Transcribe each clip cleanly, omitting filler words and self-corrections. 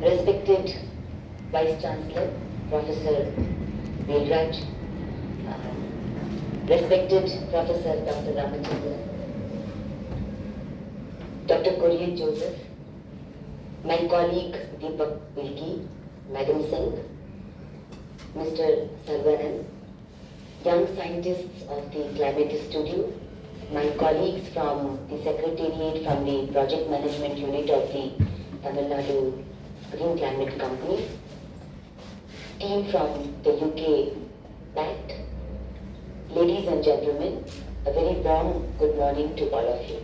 respected Vice Chancellor, Professor Velraj, respected Professor Dr. Ramachandran, Dr. Korean Joseph, my colleague Deepak Wilki, Madam Singh, Mr. Sarvanan, young scientists of the Climate Studio, my colleagues from the Secretariat, from the Project Management Unit of the Tamilnadu Green Climate Company, team from the UK, PACT, ladies and gentlemen, a very warm good morning to all of you.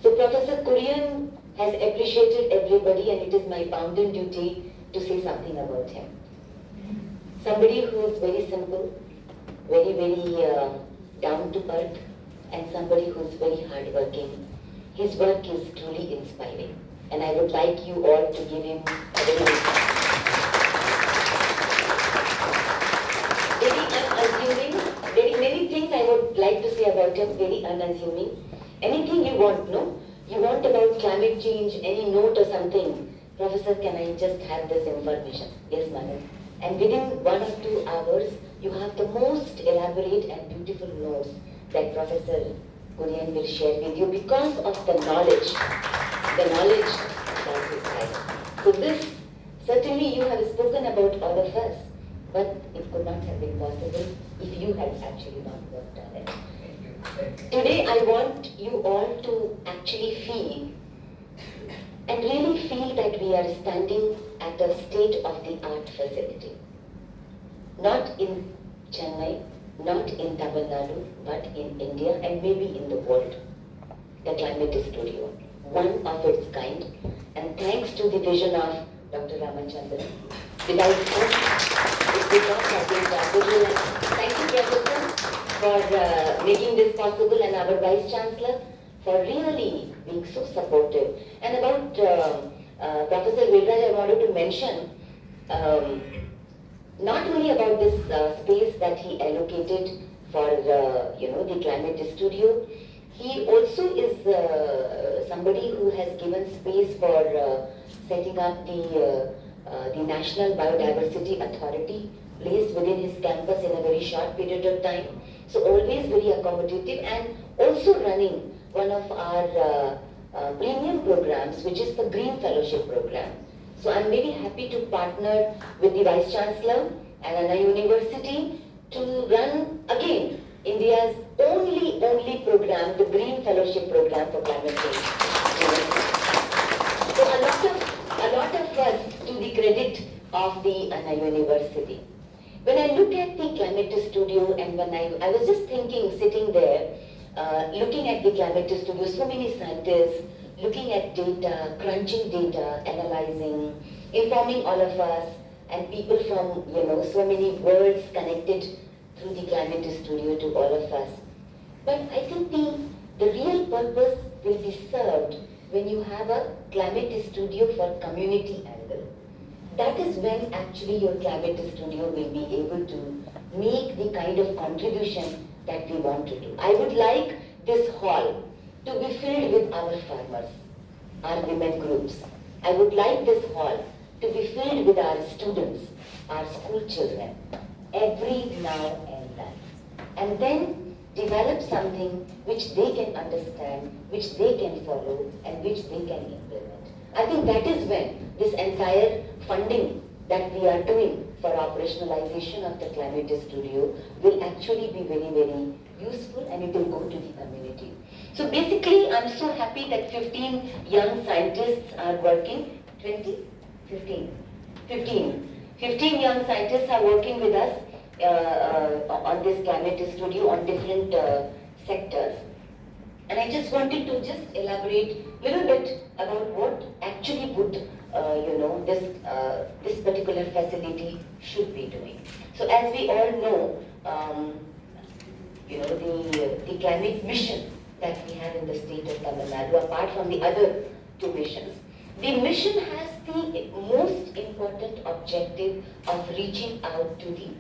So Professor Korean has appreciated everybody, and it is my bounden duty to say something about him. Somebody who is very simple, very down to earth, and somebody who is very hardworking. His work is truly inspiring, and I would like you all to give him a very unassuming. Very many things I would like to say about him, very unassuming. Anything you want, no? You want about climate change, any note or something. Professor, can I just have this information? Yes, madam. And within 1 or 2 hours, you have the most elaborate and beautiful notes that Professor Korean will share with you because of the knowledge that is has. So this, certainly you have spoken about all of us, but it could not have been possible if you had actually not worked on it. Today I want you all to actually feel and really feel that we are standing at a state-of-the-art facility. Not in Chennai, not in Tamil Nadu, but in India and maybe in the world. The Climate Studio, one of its kind, and thanks to the vision of Dr. Ramachandran, without him, it would not have been possible. Thank you, Professor, for making this possible, and our Vice Chancellor for really being so supportive. And about Professor Velraj, I wanted to mention not only about this space that he allocated for the Climate Studio, he also is somebody who has given space for setting up the National Biodiversity Authority, placed within his campus in a very short period of time. So always very accommodative, and also running one of our premium programs, which is the Green Fellowship program. So I'm very happy to partner with the Vice Chancellor and Anna University to run again India's only program, the Green Fellowship program for climate change. So a lot of us to the credit of the Anna University. When I look at the Climate Studio, and when I was just thinking, sitting there, looking at the Climate Studio, so many scientists, looking at data, crunching data, analyzing, informing all of us, and people from, so many worlds connected through the Climate Studio to all of us. But I think the real purpose will be served when you have a Climate Studio for community angle. That is when actually your Climate Studio will be able to make the kind of contribution that we want to do. I would like this hall to be filled with our farmers, our women groups. I would like this hall to be filled with our students, our school children, every now and then. And then develop something which they can understand, which they can follow, and which they can implement. I think that is when this entire funding that we are doing for operationalization of the Climate Studio will actually be very useful, and it will go to the community. So basically, I'm so happy that 15 young scientists are working. 20? 15. 15 young scientists are working with us on this Climate Studio on different sectors. And I just wanted to just elaborate a little bit about what actually would this particular facility should be doing. So as we all know, the climate mission that we have in the state of Tamil Nadu, apart from the other 2 missions, the mission has the most important objective of reaching out to the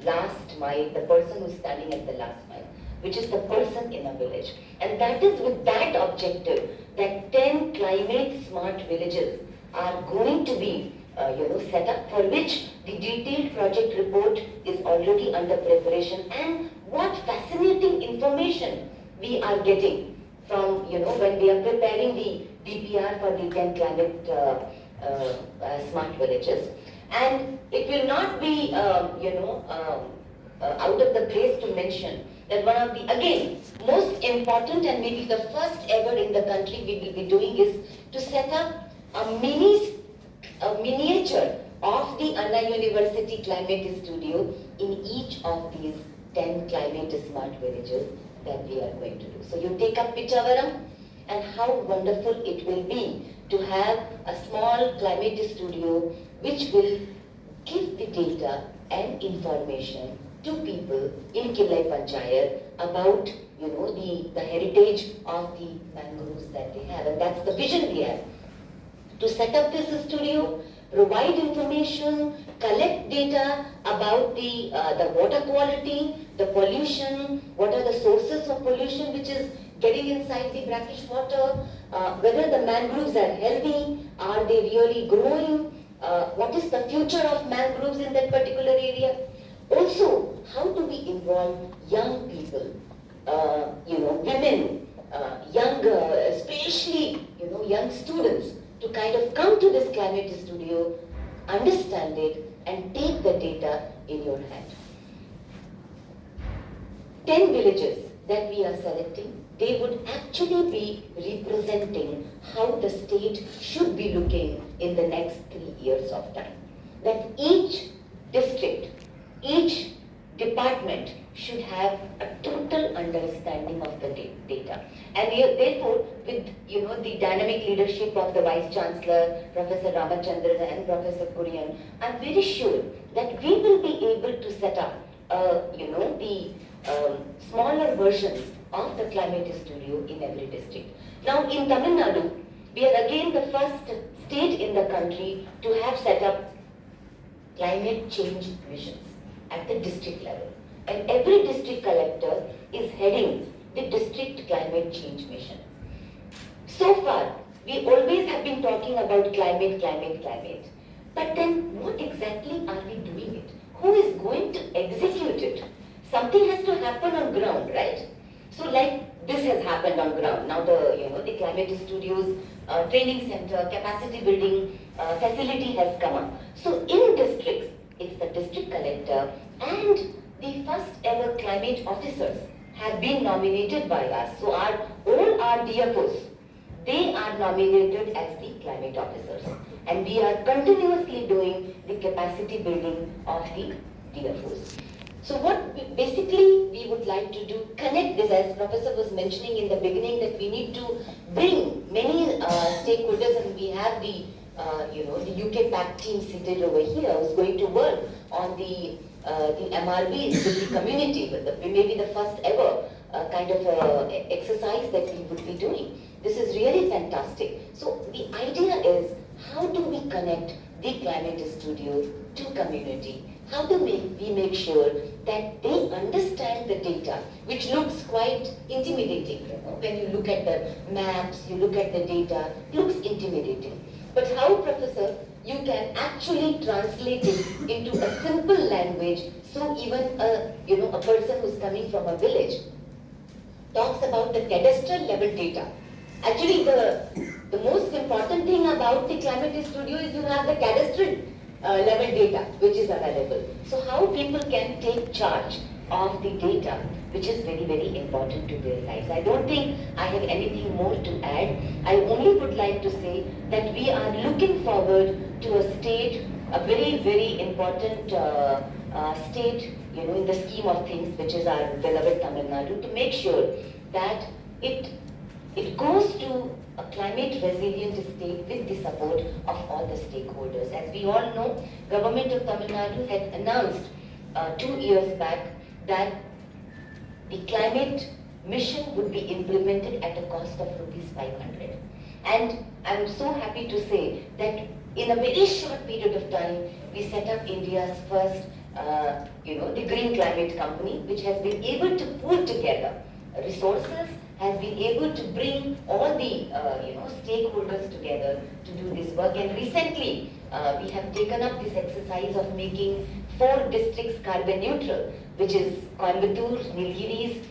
last mile, the person who's standing at the last mile, which is the person in a village. And that is with that objective that 10 climate smart villages are going to be set up, for which the detailed project report is already under preparation, and what fascinating information we are getting from, when we are preparing the DPR for the 10 climate smart villages. And it will not be, out of the place to mention that one of the, again, most important and maybe the first ever in the country we will be doing is to set up a miniature of the Anna University Climate Studio in each of these 10 climate smart villages that we are going to do. So you take up Pichavaram, and how wonderful it will be to have a small climate studio which will give the data and information to people in Killai Panchayat about, the heritage of the mangroves that they have. And that's the vision we have. To set up this studio, provide information, collect data about the water quality, the pollution, what are the sources of pollution which is getting inside the brackish water, whether the mangroves are healthy, are they really growing, what is the future of mangroves in that particular area. Also, how do we involve young people, women, young, especially, young students, to kind of come to this climate studio, understand it, and take the data in your hand. 10 villages that we are selecting, they would actually be representing how the state should be looking in the next 3 years of time. That each district, each department should have a total understanding of the data. And therefore, with the dynamic leadership of the Vice Chancellor, Professor Ramachandran and Professor Kurian, I'm very sure that we will be able to set up, the smaller versions of the climate studio in every district. Now in Tamil Nadu, we are again the first state in the country to have set up climate change missions at the district level. And every district collector is heading the district climate change mission. So far, we always have been talking about climate. But then what exactly are we doing it? Who is going to execute it? Something has to happen on ground, right? So like this has happened on ground. Now the climate studios, training center, capacity building facility has come up. So in districts, it's the district collector and the first ever climate officers have been nominated by us. So all our DFOs, they are nominated as the climate officers. And we are continuously doing the capacity building of the DFOs. So what basically we would like to do, connect this, as Professor was mentioning in the beginning, that we need to bring many stakeholders, and we have the UK PAC team seated over here who's going to work on the MRBs with the community, maybe the first ever kind of exercise that we would be doing. This is really fantastic. So the idea is, how do we connect the climate studio to community? How do we make sure that they understand the data, which looks quite intimidating, when you look at the maps, you look at the data, it looks intimidating. But how, Professor, you can actually translate it into a simple language, so even a person who's coming from a village talks about the cadastral level data. Actually, the most important thing about the climate studio is you have the cadastral level data which is available. So how people can take charge of the data, which is very, very important to their lives. I don't think I have anything more to add. I only would like to say that we are looking forward to a state, a very, very important state, in the scheme of things, which is our beloved Tamil Nadu, to make sure that it goes to a climate resilient state with the support of all the stakeholders. As we all know, Government of Tamil Nadu had announced 2 years back that the climate mission would be implemented at a cost of ₹500. And I'm so happy to say that in a very short period of time, we set up India's first, the Green Climate Company, which has been able to pull together resources has been able to bring all the stakeholders together to do this work. And recently, we have taken up this exercise of making 4 districts carbon neutral, which is Coimbatore, Nilgiris,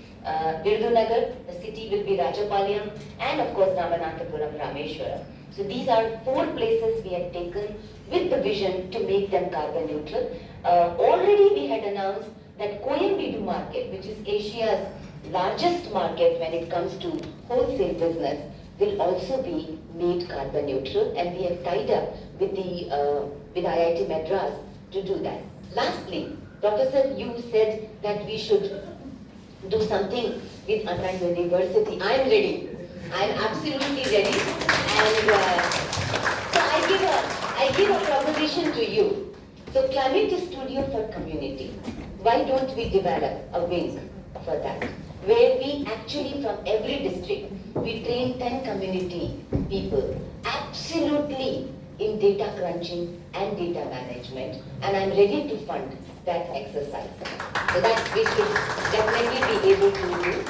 Virudunagar, the city will be Rajapalayam, and of course Ramanathapuram, Rameshwaram. So these are 4 places we have taken with the vision to make them carbon neutral. Already we had announced that Coimbatore market, which is Asia's largest market when it comes to wholesale business, will also be made carbon neutral, and we have tied up with IIT Madras to do that. Lastly, Dr. Sir, you said that we should do something with Anna University. I am ready. I am absolutely ready. And so I give a proposition to you. So Climate Studio for Community. Why don't we develop a wing for that? Where we actually from every district, we train 10 community people absolutely in data crunching and data management, and I'm ready to fund that exercise. So that we should definitely be able to do.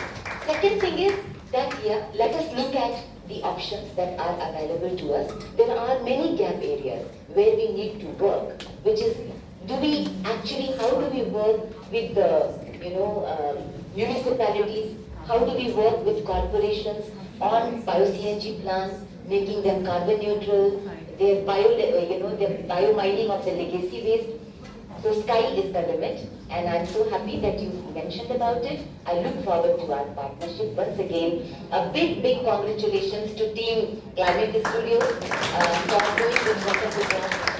Second thing is that let us look at the options that are available to us. There are many gap areas where we need to work, which is, how do we work with the municipalities? How do we work with corporations on bio-CNG plants, making them carbon neutral, their bio mining of the legacy waste? So sky is the limit, and I'm so happy that you mentioned about it. I look forward to our partnership. Once again, a big congratulations to Team Climate Studios for doing this wonderful job.